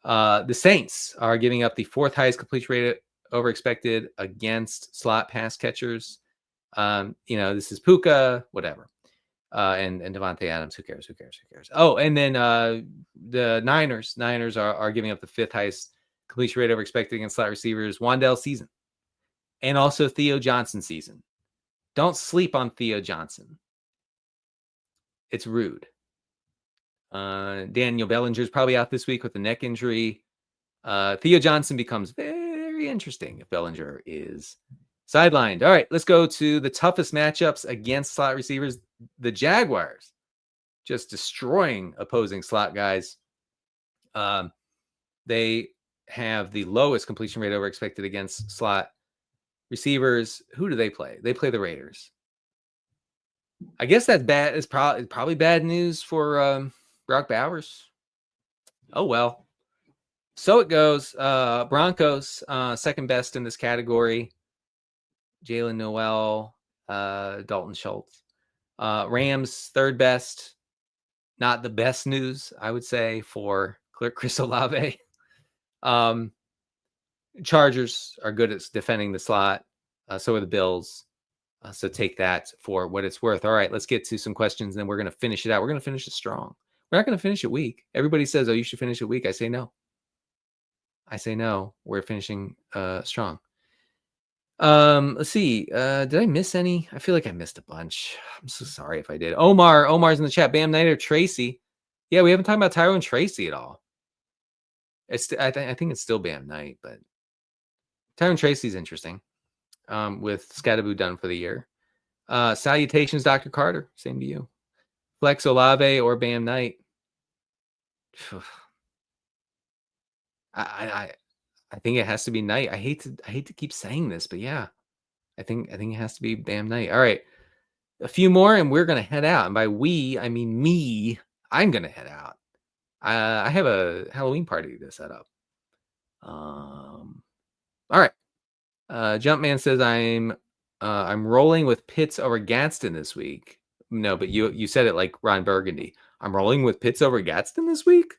[SPEAKER 1] The Saints are giving up the fourth highest completion rate over expected against slot pass catchers. This is Puka, whatever. And Devontae Adams, who cares? Oh, and then the Niners are giving up the fifth highest completion rate over expected against slot receivers. Wan'Dale season. And also Theo Johnson season. Don't sleep on Theo Johnson. It's rude. Daniel Bellinger's probably out this week with a neck injury. Theo Johnson becomes very interesting if Bellinger is sidelined. All right, let's go to the toughest matchups against slot receivers. The Jaguars just destroying opposing slot guys. They have the lowest completion rate over expected against slot receivers. Who do they play? They play the Raiders. I guess that's bad. It's probably bad news for Brock Bowers. Oh, well. So it goes. Broncos, second best in this category. Jalen Noel, Dalton Schultz. Rams, third best. Not the best news, I would say, for Chris Olave. Chargers are good at defending the slot. So are the Bills. So take that for what it's worth. All right, let's get to some questions, and then we're going to finish it out. We're going to finish it strong. We're not going to finish it weak. Everybody says, oh, you should finish it weak. I say no. We're finishing strong. Let's see. Did I miss any? I feel like I missed a bunch. I'm so sorry if I did. Omar's in the chat. Bam Knight or Tracy? Yeah, we haven't talked about Tyro and Tracy at all. I think it's still Bam Knight, but Tyro and Tracy's interesting. With Scadaboo done for the year. Salutations, Dr. Carter. Same to you. Flex Olave or Bam Knight. I think it has to be Knight. I hate to keep saying this, but yeah, I think it has to be Bam Knight. All right, a few more, and we're gonna head out. And by we, I mean me. I'm gonna head out. I have a Halloween party to set up. All right. Jumpman says I'm rolling with Pitts over Gadsden this week. No, but you said it like Ron Burgundy. I'm rolling with Pitts over Gadsden this week.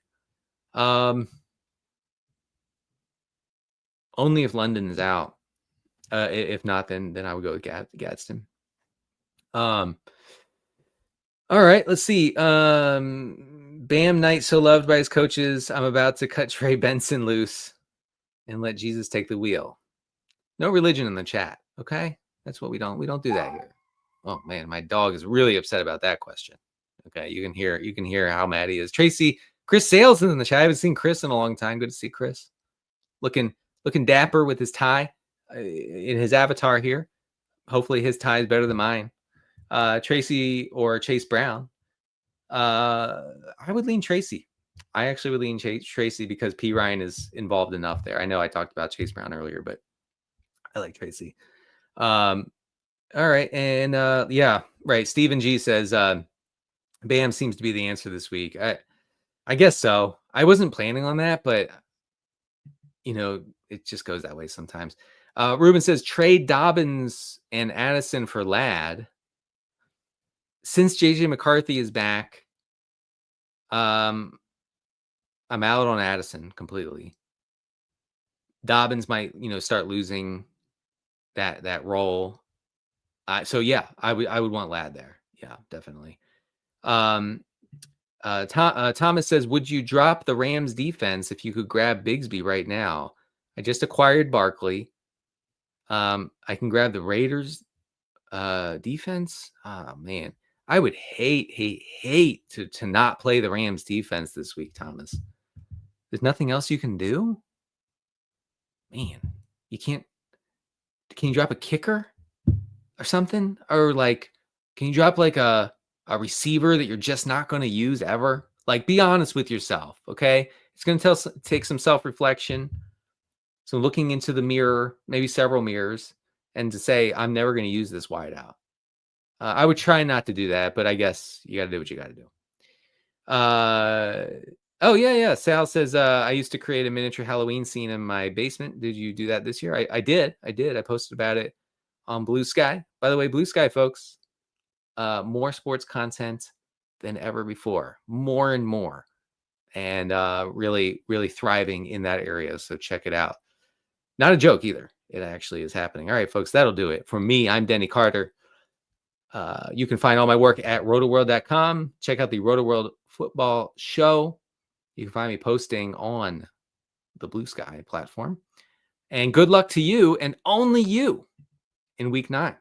[SPEAKER 1] Only if London is out. If not, then I would go with Gadsden. All right, let's see. Bam Knight so loved by his coaches. I'm about to cut Trey Benson loose and let Jesus take the wheel. No religion in the chat, okay? That's what we don't do that here. Oh man, my dog is really upset about that question. Okay, you can hear how mad he is. Chris Sales is in the chat. I haven't seen Chris in a long time. Good to see Chris. Looking dapper with his tie in his avatar here. Hopefully his tie is better than mine. Tracy or Chase Brown. I would lean Tracy. I actually would lean Tracy because P. Ryan is involved enough there. I know I talked about Chase Brown earlier, but I like Tracy. All right. And yeah, right. Stephen G says Bam seems to be the answer this week. I guess so. I wasn't planning on that, but it just goes that way sometimes. Ruben says trade Dobbins and Addison for Ladd. Since JJ McCarthy is back, I'm out on Addison completely. Dobbins might, start losing that role. So yeah, I would want Ladd there. Yeah, definitely. Thomas says, would you drop the Rams defense if you could grab Bigsby right now? I just acquired Barkley. I can grab the Raiders defense. Oh man, I would hate to not play the Rams defense this week, Thomas. There's nothing else you can do? Man, you can't. Can you drop a kicker or something? Or like, can you drop like a receiver that you're just not going to use ever? Like, be honest with yourself, okay? It's going to take some self-reflection. So looking into the mirror, maybe several mirrors, and to say, I'm never going to use this wide out. I would try not to do that, but I guess you got to do what you got to do. Oh, yeah. Sal says, I used to create a miniature Halloween scene in my basement. Did you do that this year? I did. I posted about it on Blue Sky. By the way, Blue Sky, folks, more sports content than ever before. More and more. And really, really thriving in that area. So check it out. Not a joke either. It actually is happening. All right, folks, that'll do it. For me, I'm Denny Carter. You can find all my work at rotoworld.com. Check out the Rotoworld football show. You can find me posting on the Blue Sky platform. And good luck to you and only you in week 9.